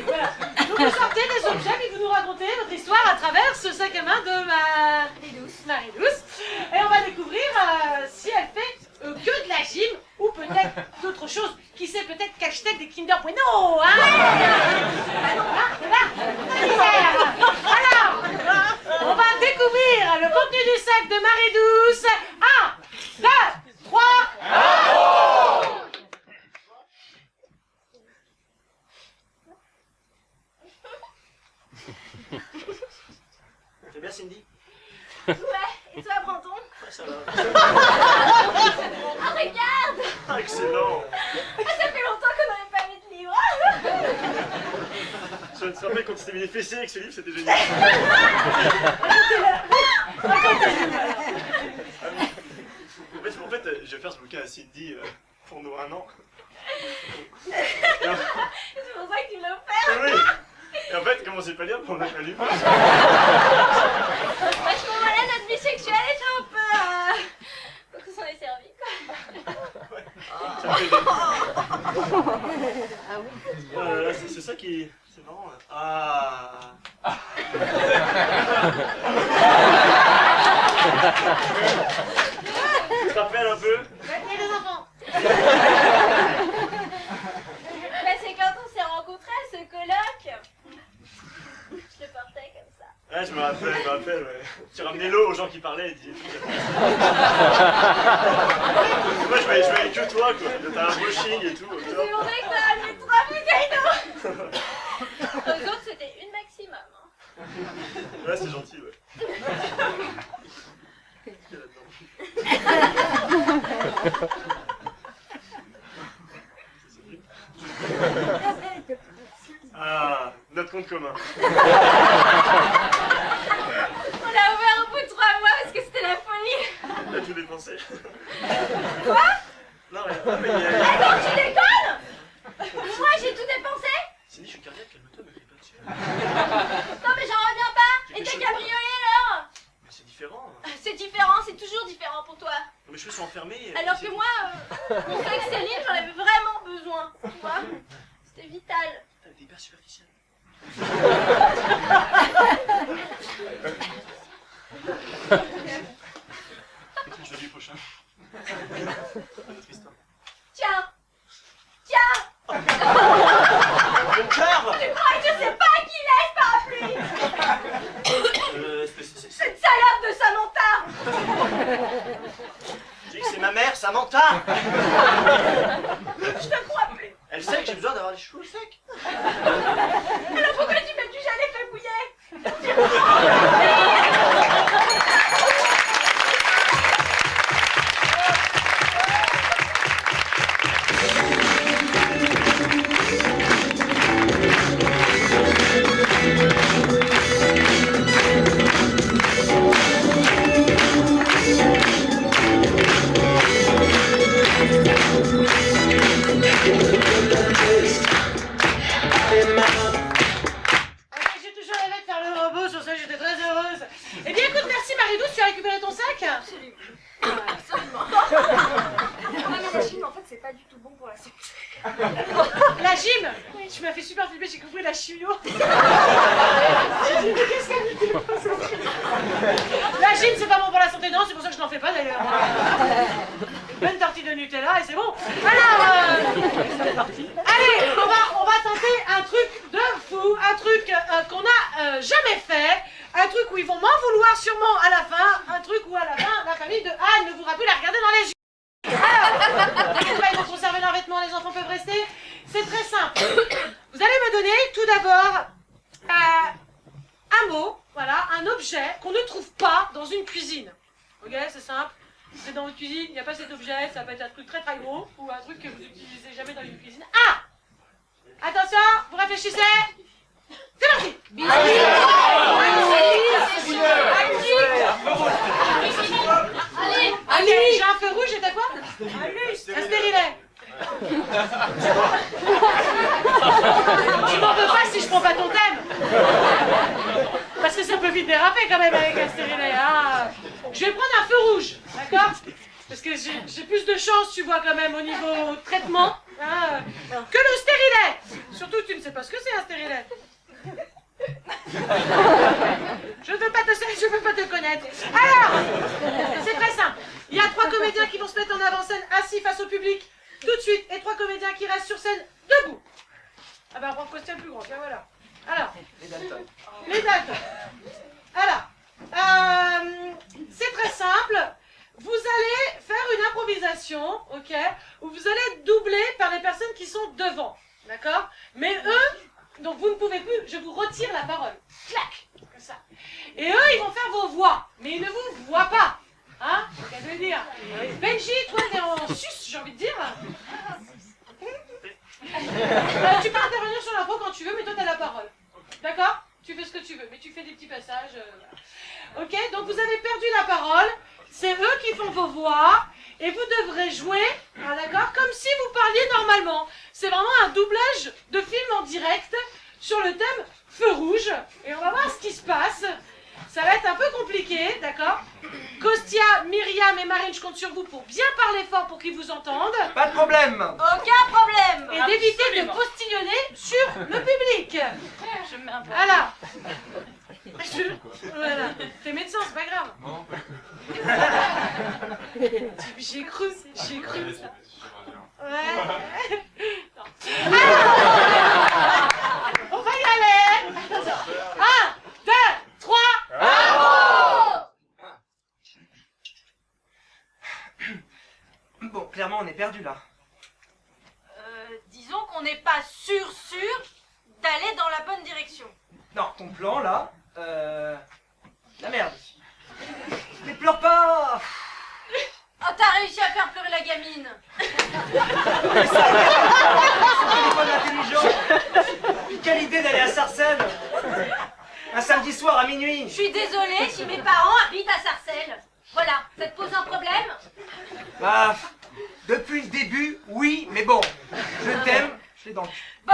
Voilà. Donc vous sortez des objets et vous nous racontez votre histoire à travers ce sac à main de Marie-Douce. Et on va découvrir si elle fait que de la gym ou peut-être d'autres choses. Qui sait, peut-être qu'acheter des Kinder Bueno, hein? Alors, on va découvrir le contenu du sac de Marie-Douce. 1, 2, 3, C'est bien, Cindy? Ouais, et toi, Brandon? Ouais, ça va. Ah, regarde! Ah, excellent! Ah, ça fait longtemps qu'on n'avait pas mis de livre! Je me rappelle quand tu t'es mis les fessées avec ce livre, c'était génial. En fait, je vais faire ce bouquin à Cindy pour nous 1 an. C'est pour ça que tu l'as offert! Oui! Et en fait, comme on sait pas lire, on n'a pas lu. À ce moment-là, notre vie sexuelle était un peu... Donc on s'en est servi, quoi. Ça me fait des... Ah oui. C'est ça qui... C'est marrant. Ah. Tu te rappelles un peu? il y a des enfants. Bah, c'est quand on s'est rencontrés à ce colloque. Je te portais comme ça. Ouais, je me rappelle, ouais. Tu ramenais l'eau aux gens qui parlaient et disaient... Moi, je voyais que toi, quoi. T'as un brushing et tout. C'est vrai que t'as amené 3 bouteilles d'eau. Aux autres, c'était une maximum. Hein. Ouais, c'est gentil, ouais. Ah, notre compte commun. On l'a ouvert au bout de 3 mois parce que c'était la folie. T'as tout dépensé. Quoi? Non, rien. Attends, tu déconnes? Moi, j'ai tout dépensé? Cindy, je suis cardiaque, calme-toi, me crie pas dessus. Non, mais j'en reviens pas. Et tes cabriolets, alors? Mais c'est différent. C'est différent, c'est toujours différent pour toi. Non, mais je suis enfermé. Alors que moi, mon sexe Céline, j'en avais vraiment besoin. Tu vois? C'était vital. Putain, elle était hyper superficielle. Je dis prochain. Notre histoire. Tiens. Tiens. Mon cœur. Tu crois que je sais pas qui laisse parapluie? Cette salope de Samantha. Je dis que c'est ma mère, Samantha. Je te crois plus. Elle sait que j'ai besoin d'avoir les cheveux secs. Alors pourquoi tu mets du gel effet bouillet? J'ai toujours rêvé de faire le robot, sur ça j'étais très heureuse. Eh bien écoute, merci Marie-Douce, tu as récupéré ton sac? Absolument. Absolument. Ah mais la gym en fait c'est pas du tout bon pour la santé. La gym? Oui. Tu m'as fait super flipper, j'ai compris la chimio. J'ai dit, mais qu'est-ce qu'elle dit? La gym c'est pas bon pour la santé, non, c'est pour ça que je n'en fais pas d'ailleurs. Une bonne tortille de Nutella et c'est bon. Alors, allez, on va tenter un truc de fou, un truc qu'on n'a jamais fait, un truc où ils vont m'en vouloir sûrement à la fin, un truc où à la fin la famille de Anne ne voudra plus la regarder dans les yeux. Alors, t'inquiète pas, ils vont conserver leurs vêtements, les enfants peuvent rester. C'est très simple. Vous allez me donner tout d'abord un mot, voilà, un objet qu'on ne trouve pas dans une cuisine. Ok, c'est simple. C'est dans votre cuisine, il n'y a pas cet objet, ça peut être un truc très très gros ou un truc que vous n'utilisez jamais dans une cuisine. Ah! Attention, vous réfléchissez. C'est parti! Allez, j'ai un feu rouge et t'as quoi? Un stérilet. Tu m'en veux pas si je prends pas ton thème? Parce que ça peut vite déraper quand même avec un stérilet. Hein. Je vais prendre un feu rouge, d'accord? Parce que j'ai plus de chance, tu vois, quand même, au niveau traitement, hein, que le stérilet. Surtout, tu ne sais pas ce que c'est un stérilet. Je ne veux pas te connaître. Alors, c'est très simple. Il y a 3 comédiens qui vont se mettre en avant-scène assis face au public tout de suite et 3 comédiens qui restent sur scène debout. Ah bah on prend le costume plus grand, tiens voilà. Alors, les Dalton. Alors, c'est très simple. Vous allez faire une improvisation, ok, où vous allez être doublé par les personnes qui sont devant, d'accord? Mais eux, donc vous ne pouvez plus, je vous retire la parole. Clac, comme ça. Et eux, ils vont faire vos voix, mais ils ne vous voient pas. Hein? C'est ce qu'elle veut dire. Benji, toi, t'es en sus, j'ai envie de dire. Tu peux intervenir sur l'impro quand tu veux, mais toi, t'as la parole. D'accord? Tu fais ce que tu veux, mais tu fais des petits passages. Voilà. Ok? Donc, vous avez perdu la parole. C'est eux qui font vos voix. Et vous devrez jouer, ah, d'accord? Comme si vous parliez normalement. C'est vraiment un doublage de film en direct sur le thème feu rouge. Et on va voir ce qui se passe. Ça va être un peu compliqué, d'accord? Kostia, Myriam et Marine, je compte sur vous pour bien parler fort pour qu'ils vous entendent. Pas de problème. Aucun problème. Et d'éviter de postillonner sur le public. Je me mets un peu. Voilà. Voilà. T'es médecin, c'est pas grave. Non, pas J'ai cru. Ouais. Non. Alors, on va y aller. 1, 2, 3. Bon, clairement, on est perdu là. Disons qu'on n'est pas sûr d'aller dans la bonne direction. Non, ton plan là, la merde. Mais pleure pas. Oh, t'as réussi à faire pleurer la gamine. Téléphone intelligent. Quelle idée d'aller à Sarcelles. Un samedi soir à minuit. Je suis désolée si mes parents habitent à Sarcelles. Voilà, ça te pose un problème? Bah, depuis le début, oui, mais bon, je t'aime, je l'ai dans le cul. Bon.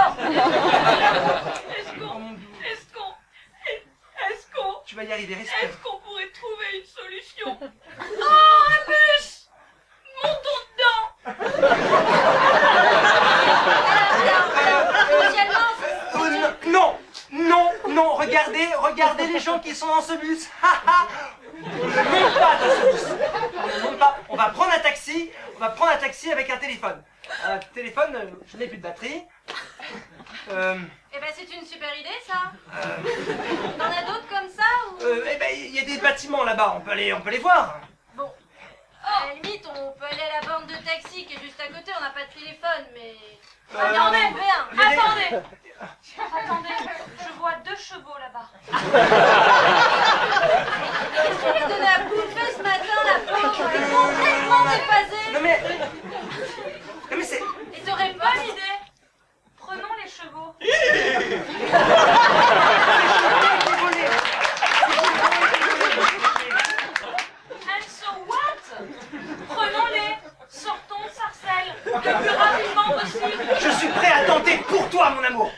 Tu vas y arriver, respire. Est-ce qu'on pourrait trouver une solution? Oh, un bus! Montons dedans! Potentiellement, regardez les gens qui sont dans ce bus. On ne monte pas dans ce bus. On ne monte pas. On va prendre un taxi avec un téléphone. Un téléphone, je n'ai plus de batterie. Eh ben c'est une super idée ça. T'en as d'autres comme ça ou... Eh ben il y a des bâtiments là-bas, on peut les voir. Bon, à la limite on peut aller à la borne de taxi qui est juste à côté, on n'a pas de téléphone mais... Attendez, rien. Attendez, je vois 2 chevaux là-bas. Qu'est-ce qu'il lui donnait à bouffer ce matin la pauvre? Ils sont tellement déphasés. Non mais c'est... Et t'aurais pas l'idée? Prenons les chevaux. And so what? Prenons-les. Sortons de Sarcelles le plus rapidement possible. Je suis prêt à tenter pour toi, mon amour.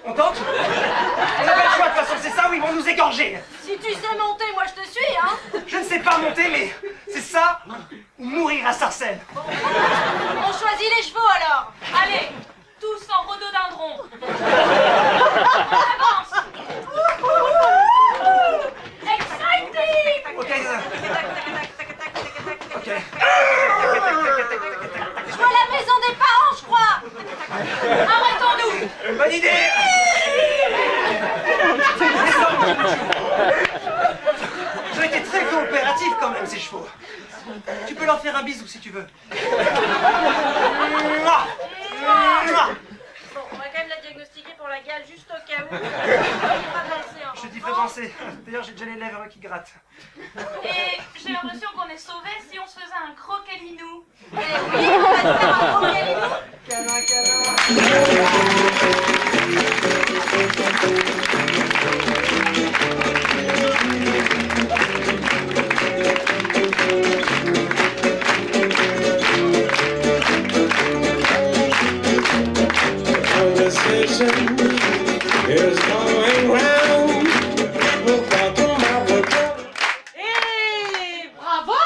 On tente? On n'a pas le choix, de toute façon, c'est ça ou ils vont nous égorger. Si tu sais monter, moi je te suis, hein. Je ne sais pas monter, mais c'est ça ou mourir à Sarcelles. On choisit les chevaux alors. Allez, tous en rhododendron. Avance. Exciting. Ok. Ok. Je vois la maison des parents, je crois. Arrêtons-nous. Bonne idée. Ils ont été très coopératifs quand même, ces chevaux. Tu peux leur faire un bisou si tu veux. Mouah. Mouah. Bon, on va quand même la diagnostiquer pour la gale juste au cas où. Je t'y fais penser. D'ailleurs, j'ai déjà les lèvres qui grattent. Et j'ai l'impression qu'on est sauvés si on se faisait un croquelinou. Eh oui, on va se faire un croquelinou. Câlin, Conversation is going round. We're talking about the Et bravo!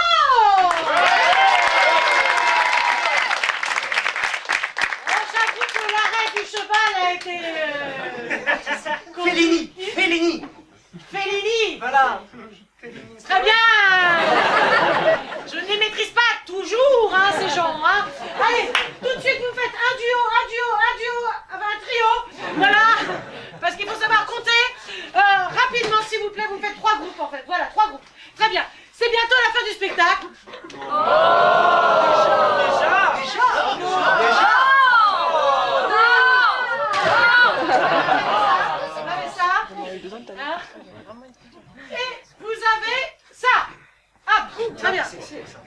J'avoue que l'arrêt du cheval a été... Fellini! Voilà. Très bien! Je ne les maîtrise pas toujours, hein, ces gens, hein. Allez, tout de suite, vous faites un duo, un trio, voilà. Parce qu'il faut savoir compter. Rapidement, s'il vous plaît, vous faites 3 groupes, en fait. Voilà, 3 groupes. Très bien. C'est bientôt la fin du spectacle. Vous avez ça. Hein? Et vous avez ça. Ah, très bien.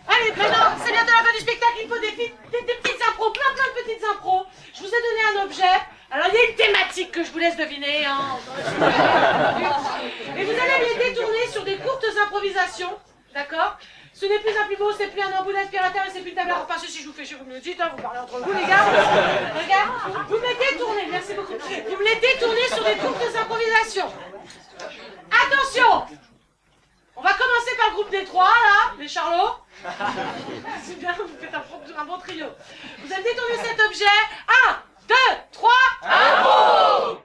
Allez, maintenant, c'est bientôt la fin du spectacle. Il faut des petites impros, plein de petites impros. Je vous ai donné un objet. Alors, il y a une thématique que je vous laisse deviner. Hein. Et vous allez les détourner sur des courtes improvisations. D'accord? Ce n'est plus un pivot, c'est plus un embout d'aspirateur et c'est plus une table à repas. Si je vous fais chier, vous me le dites, hein, vous parlez entre vous, les gars. Regarde, vous me les détournez, merci beaucoup. Vous me les détournez sur des courtes improvisations. Attention! On va commencer par le groupe des 3, là, les Charlots. C'est bien, vous faites un bon trio. Vous allez détourner cet objet. 1, 2, 3, impro!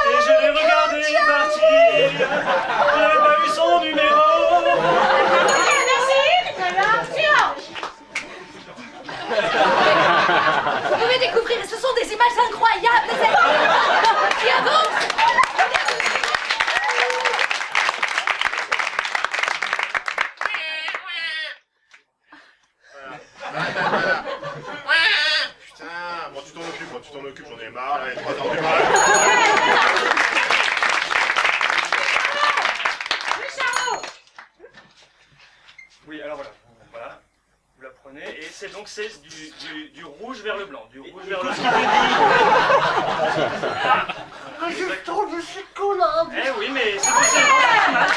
Et je l'ai regardé partir, je n'avais pas vu son numéro. Ok, merci. Très bien, suivant. Vous pouvez découvrir, ce sont des images incroyables, des êtres qui avancent. Putain, bon tu t'en occupes, j'en ai marre, allez, 3 heures du mat. Oui, alors voilà. Vous la prenez et c'est donc du rouge vers le blanc, du rouge vers le blanc. Je trouve que c'est collant. Eh oui, mais c'est normal.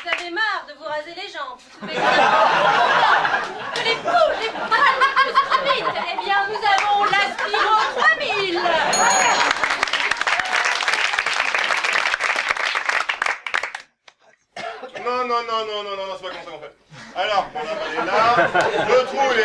Vous avez marre de vous raser les jambes. Vous trouvez que les poules, les balles, plus vite. Eh bien, nous avons l'Aspiro 3000. Non, c'est pas comme ça qu'on fait. Alors, on va aller là, le trou il est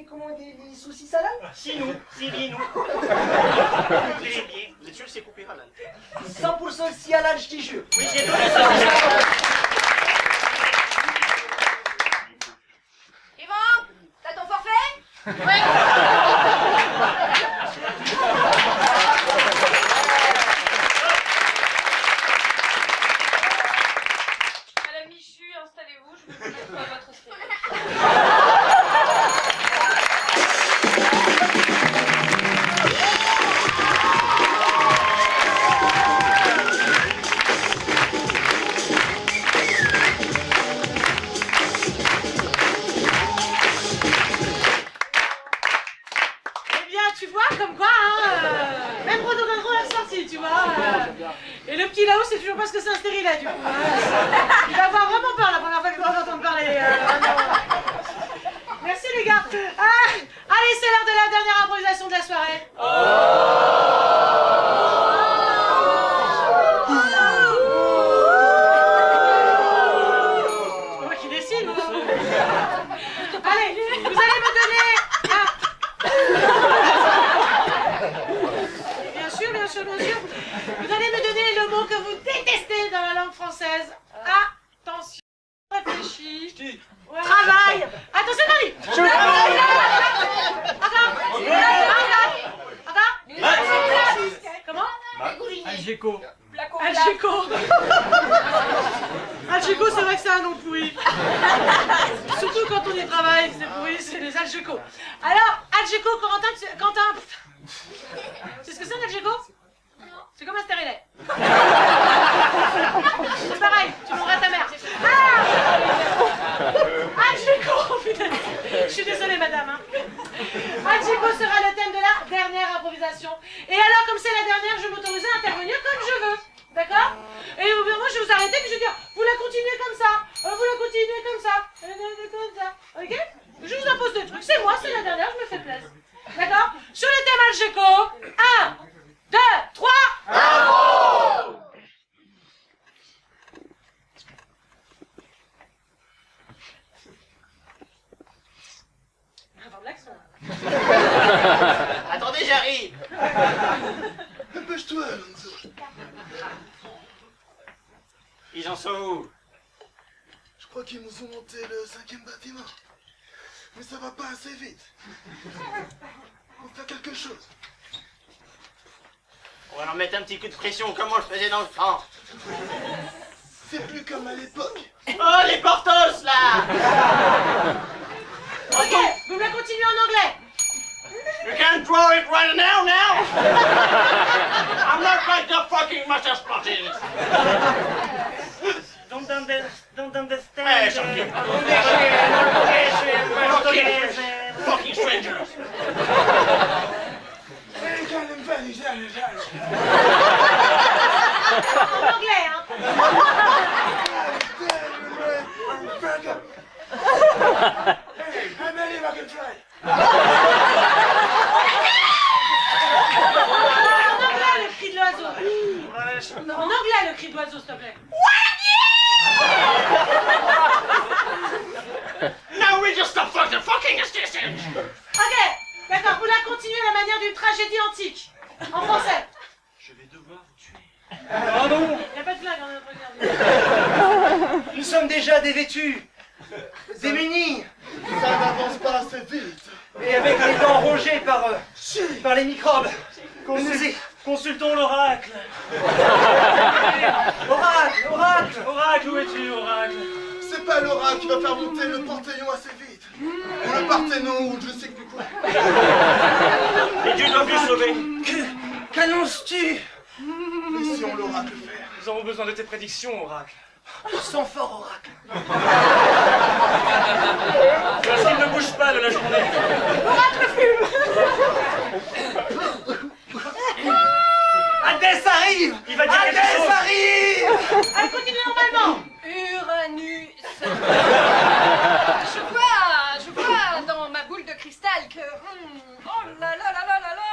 commandé les saucisses halal? Si nous, si bien nous. Très bien. Vous êtes sûr que c'est coupé halal? 100% si halal, je t'y jure. Oui, j'ai donné ça. Yvan, t'as ton forfait? Ouais. Madame Michu, installez-vous, je vais vous mettre à votre CV. Eh bien, tu vois, comme quoi, hein, même Rododendron l'a sorti, tu vois. Et le petit là-haut, c'est toujours pas ce que c'est un stérile, là, du coup. Il va avoir vraiment peur la première fois qu'il va entendre parler. Merci, les gars. Ah, allez, c'est l'heure de la dernière improvisation de la soirée. C'est moi qui décide. Allez, vous allez me donner un... Bien sûr, bien sûr, bien sûr. Vous allez me donner le mot que vous détestez dans la langue française. Attention, réfléchis. Ouais. Travail. Attention, Marie. Comment? Algeco. Algeco. Algeco, c'est vrai que c'est un nom pourri. Surtout quand on y travaille, c'est pourri, c'est les Algeco. Alors, Algeco, Quentin, c'est ce que c'est un Algeco? C'est comme un stérilet. C'est pareil, tu mourras ta mère. Algeco, putain. Je suis désolée, madame. Hein. Algeco sera le thème de la dernière improvisation. Et alors, comme c'est la dernière, je m'autorise à intervenir comme je veux. D'accord? Et moi, je vais vous arrêter, puis je vais dire, vous la continuez comme ça, vous la continuez comme ça, comme ça. Ok? Je vous impose des trucs. C'est moi, c'est la dernière, je me fais plaisir. D'accord? Sur le thème Algeco, 1, 2, 3, bravo! Avant de l'action. Attendez, j'arrive. Dépêche-toi, Alonso. Ils en sont où? Je crois qu'ils nous ont monté le 5e bâtiment. Mais ça va pas assez vite. Faut faire quelque chose. On va leur mettre un petit coup de pression, comme on le faisait dans le temps. C'est plus comme à l'époque. Oh, les portos, là! Ok, vous me la continuez en anglais. You can't draw it right now! I'm not like the fucking mustache plotting! Don't understand. Hey, something. Fucking strangers! En anglais, hein. I believe I can try. En anglais, le cri de l'oiseau. En anglais, le cri de l'oiseau, s'il te plaît. Now we just stop for the fucking assistance! Ok, d'accord, vous la continuez à la manière d'une tragédie antique. En français. Je vais devoir vous tuer. Pardon. Il n'y a pas de blague en notre regard. Nous sommes déjà dévêtus, démunis, Ça n'avance pas assez vite. et avec les dents rongées par les microbes. Consultons l'oracle. Oracle, oracle. Oracle, où es-tu, oracle? C'est pas l'oracle qui va faire monter le Panthéon assez vite. Ou le Parthénon, ou je sais plus quoi. Et Dieu doit plus sauver. Qu'annonces-tu? Laissions l'oracle faire. Nous avons besoin de tes prédictions, oracle. Sans fort, oracle. Parce qu'il ne bouge pas de la journée. Hadès arrive. Il va dire quelque Hadès chose. arrive. Allez, continuez normalement. Uranus. Je vois dans ma boule de cristal que... oh là là là là là là.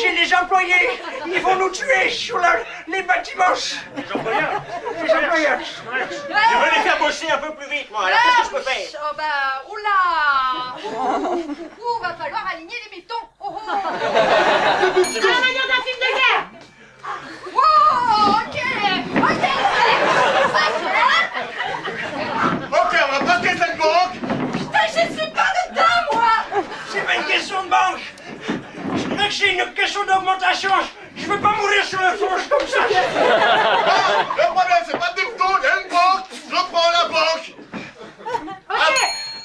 J'ai les employés. Ils vont nous tuer. pêche sur les bâtiments. J'en peux rien. J'en peux rien. Je veux les faire bosser un peu plus vite, moi. Alors qu'est-ce que je peux faire? Oh bah, oula. Ouh, va falloir aligner les bétons. Oh, oh. C'est la manière d'un film de guerre. Wow, ok. Ok, on va braquer cette banque. Putain, je suis pas dedans, moi. C'est pas une question de banque. Je dirais que c'est une question d'augmentation. Je veux pas mourir sur le fourche comme ça. Ah, le problème, c'est pas de dicton, il y a une banque. Je prends la banque. Ok,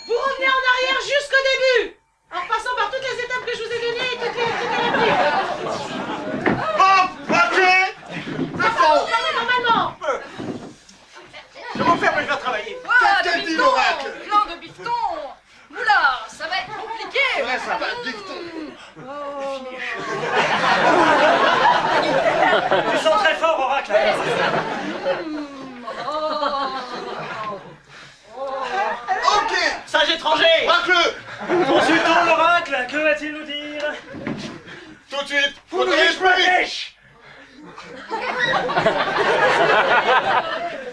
vous revenez en arrière jusqu'au début, en passant par toutes les étapes que je vous ai données et toutes les répliques. Banque, braquée. Dicton. Normalement. Je m'enferme et je vais travailler. Qu'est-ce qu'elle dit, l'oracle? Plein de bifton. Oula, ça va être compliqué. Ouais, ça va, dicton. Tu sens très fort, Oracle. Ok, Sage étranger. braque-le. Consultons l'Oracle. Que va-t-il nous dire? Tout de suite. Pour nous Faudrait plus vite. pêche.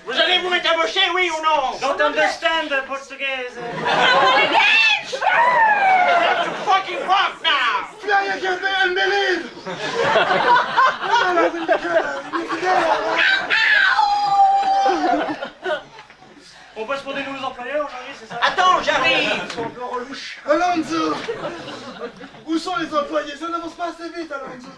Vous allez vous métamocher, oui ou non? Don't understand Portugaise. You fucking rock now. Fly again and believe. On bosse pour des nouveaux employeurs aujourd'hui, c'est ça? Attends, j'arrive. Ils sont un peu relouches. Alonso. Où sont les employés? Ça n'avance pas assez vite, Alonso.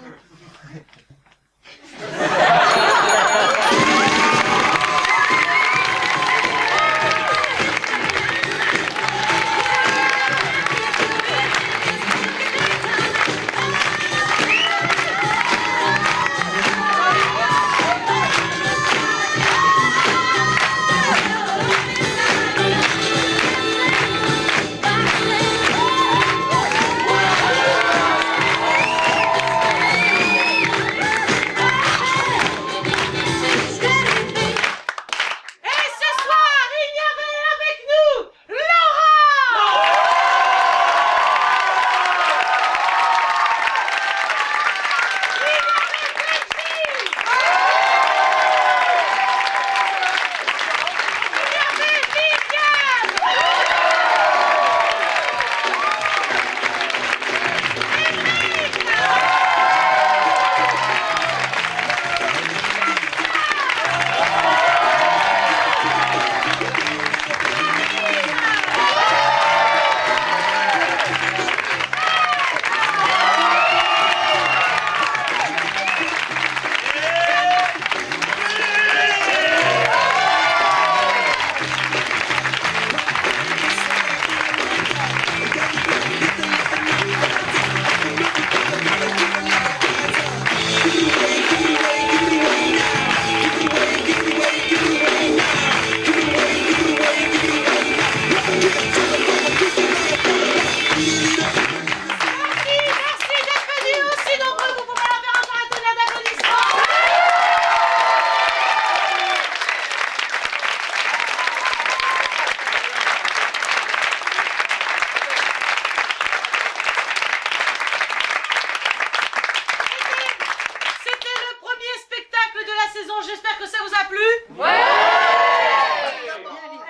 J'espère que ça vous a plu. Ouais.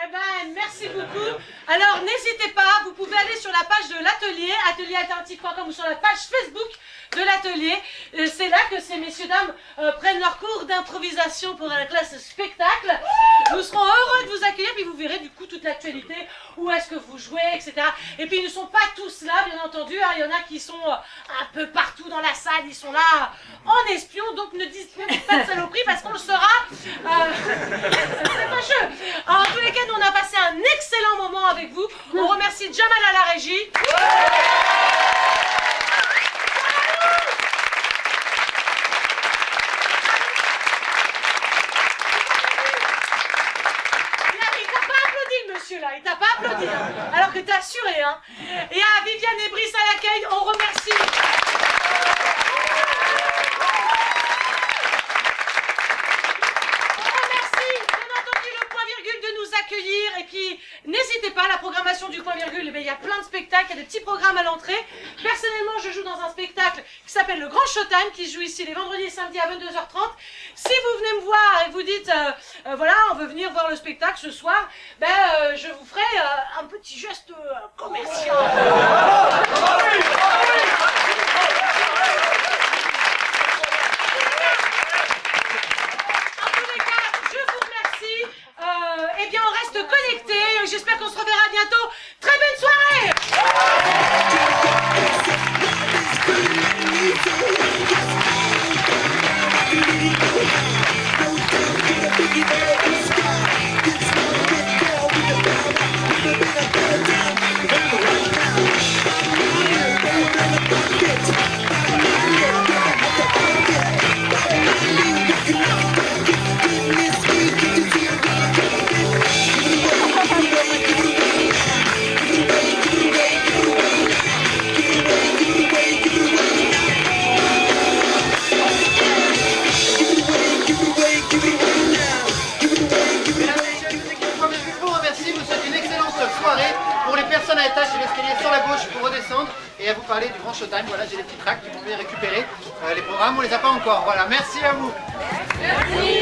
Eh ben, merci beaucoup. Alors, n'hésitez pas, vous pouvez aller sur la page de l'atelier, atelier-alternative.com ou sur la page Facebook de l'atelier. C'est là que ces messieurs dames prennent leur cours d'improvisation pour la classe spectacle. Nous serons heureux de vous accueillir, puis vous verrez du coup toute l'actualité, où est-ce que vous jouez, etc. Et puis ils ne sont pas tous là, bien entendu, hein. Il y en a qui sont un peu partout dans la salle, ils sont là en espion, donc ne dites pas de saloperie parce qu'on le saura. C'est fâcheux. En tous les cas, nous on a passé un excellent moment avec vous. On remercie Jamal à la régie. Là, il t'a pas applaudi, hein, alors que t'as assuré, hein. Et à Viviane et Brice à l'accueil, on remercie. On remercie, bien entendu, le point virgule de nous accueillir. Et puis, n'hésitez pas, la programmation du point virgule, il y a plein de spectacles, il y a des petits programmes à l'entrée. Personnellement, je joue dans un spectacle qui s'appelle Le Grand Showtime, qui se joue ici les vendredis et samedis à 22h30. Si vous venez me voir et vous dites, voilà, on veut venir voir le spectacle ce soir, je vous ferai un petit geste commercial. Eh bien, on reste connectés. J'espère qu'on se reverra bientôt. Très bonne soirée! À l'étage de l'escalier sur la gauche pour redescendre et à vous parler du Grand Showtime. Voilà, j'ai les petits tracts qui vont venir récupérer les programmes, on les a pas encore. Voilà, merci à vous. Merci.